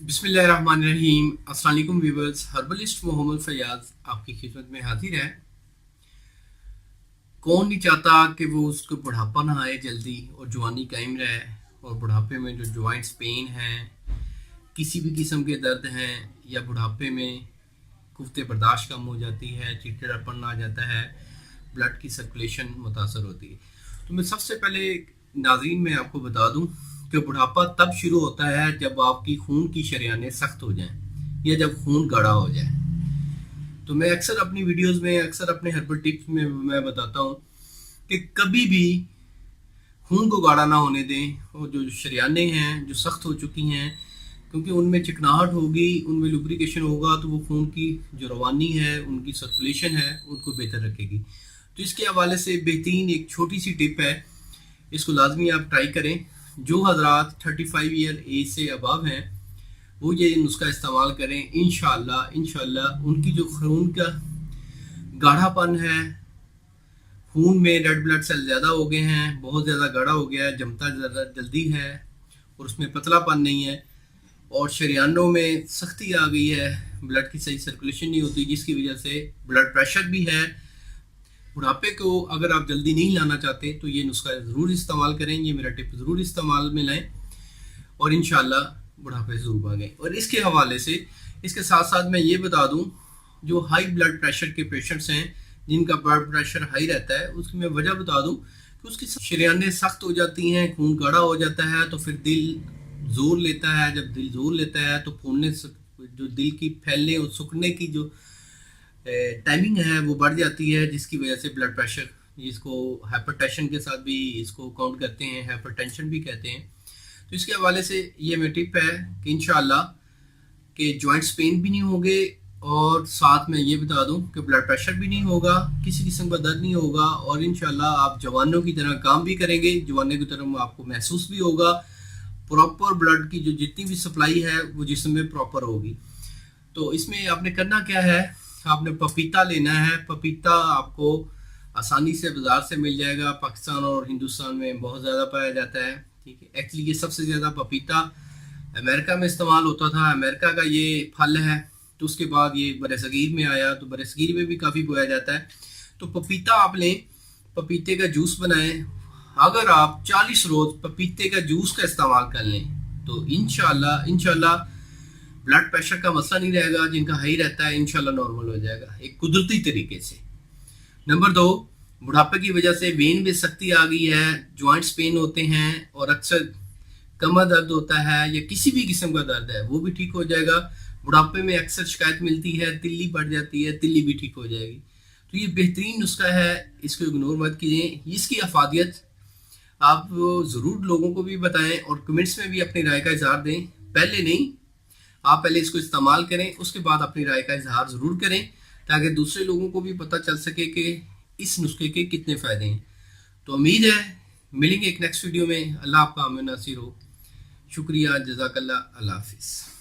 बिस्मिल्लाहिर्रहमानिर्रहीम। अस्सलाम वालेकुम व्यूअर्स, हर्बलिस्ट मोहम्मद फैयाज आपकी खिदमत में हाजिर है। कौन नहीं चाहता कि वो उसको बुढ़ापा ना आए जल्दी और जवानी कायम रहे। और बुढ़ापे में जो जॉइंट्स पेन हैं, किसी भी किस्म के दर्द हैं, या बुढ़ापे में कुव्वत बर्दाश्त कम हो जाती है, चिड़चिड़ापन आ जाता है, ब्लड की सर्कुलेशन मुतासर होती है। तो मैं सबसे पहले नाज़रीन में आपको बता दूं कि बुढ़ापा तब शुरू होता है जब आपकी खून की शरेयानें सख्त हो जाएं या जब खून गाढ़ा हो जाए। तो मैं अक्सर अपनी वीडियोस में, अक्सर अपने हर्बल टिप्स में मैं बताता हूँ कि कभी भी खून को गाढ़ा ना होने दें। और जो शरेयानें हैं जो सख्त हो चुकी हैं, क्योंकि उनमें चिकनाहट होगी, उनमें लुब्रिकेशन होगा, तो वो खून की जो रवानी है, उनकी सर्कुलेशन है, उनको बेहतर रखेगी। तो इसके हवाले से बेहतरीन एक छोटी सी टिप है, इसको लाजमी आप ट्राई करें। जो हजरात 35 ईयर एज से अबव हैं वो ये नुस्खा इस्तेमाल करें। इंशाल्लाह उनकी जो खून का गाढ़ापन है, खून में रेड ब्लड सेल ज़्यादा हो गए हैं, बहुत ज़्यादा गाढ़ा हो गया है, जमता ज़्यादा जल्दी है और उसमें पतलापन नहीं है, और शरियानों में सख्ती आ गई है, ब्लड की सही सर्कुलेशन नहीं होती, जिसकी वजह से ब्लड प्रेशर भी है। बुढ़ापे को अगर आप जल्दी नहीं लाना चाहते तो ये नुस्खा ज़रूर इस्तेमाल करें, ये मेरा टिप ज़रूर इस्तेमाल में लाएं और इंशाल्लाह बुढ़ापे से ज़रूर भागें। और इसके हवाले से इसके साथ साथ मैं ये बता दूं, जो हाई ब्लड प्रेशर के पेशेंट्स हैं, जिनका ब्लड प्रेशर हाई रहता है, उसकी मैं वजह बता दूं कि उसकी शरेयानें सख्त हो जाती हैं, खून गाढ़ा हो जाता है, तो फिर दिल जोर लेता है। जब दिल जोर लेता है तो फूलने से जो दिल की फैलने और सूखने की जो टाइमिंग है वो बढ़ जाती है, जिसकी वजह से ब्लड प्रेशर, जिसको हाइपरटेंशन के साथ भी इसको काउंट करते हैं, हाइपरटेंशन भी कहते हैं। तो इसके हवाले से ये मेरी टिप है कि इंशाल्लाह कि जॉइंट्स पेन भी नहीं होंगे, और साथ में ये बता दूं कि ब्लड प्रेशर भी नहीं होगा, किसी किस्म का दर्द नहीं होगा, और इंशाल्लाह आप जवानों की तरह काम भी करेंगे, जवानों की तरह आपको महसूस भी होगा। प्रॉपर ब्लड की जो जितनी भी सप्लाई है वो जिस्म में प्रॉपर होगी। तो इसमें आपने करना क्या है, आपने पपीता लेना है। पपीता आपको आसानी से बाजार से मिल जाएगा, पाकिस्तान और हिंदुस्तान में बहुत ज़्यादा पाया जाता है। ठीक है, एक्चुअली ये सबसे ज़्यादा पपीता अमेरिका में इस्तेमाल होता था, अमेरिका का ये फल है। तो उसके बाद ये बरसगीर में आया, तो बरसगीर में भी काफ़ी बोया जाता है। तो पपीता आप लें, पपीते का जूस बनाएं। अगर आप 40 रोज़ पपीते का जूस का इस्तेमाल कर लें तो इंशाल्लाह ब्लड प्रेशर का मसला नहीं रहेगा, जिनका हाई रहता है इंशाल्लाह नॉर्मल हो जाएगा एक कुदरती तरीके से। नंबर 2, बुढ़ापे की वजह से वेन में सख्ती आ गई है, जॉइंट्स पेन होते हैं, और अक्सर कमर दर्द होता है या किसी भी किस्म का दर्द है, वो भी ठीक हो जाएगा। बुढ़ापे में अक्सर शिकायत मिलती है, तिल्ली बढ़ जाती है, तिल्ली भी ठीक हो जाएगी। तो ये बेहतरीन नुस्खा है, इसको इग्नोर मत कीजिए। इसकी अफादियत आप ज़रूर लोगों को भी बताएं और कमेंट्स में भी अपनी राय का इजहार दें। पहले नहीं, आप पहले इसको इस्तेमाल करें, उसके बाद अपनी राय का इजहार ज़रूर करें, ताकि दूसरे लोगों को भी पता चल सके कि इस नुस्खे के कितने फ़ायदे हैं। तो उम्मीद है मिलेंगे एक नेक्स्ट वीडियो में। अल्लाह आपका आमीन नासिर हो। शुक्रिया, जज़ाकल्लाह, अल्लाह हाफिज़।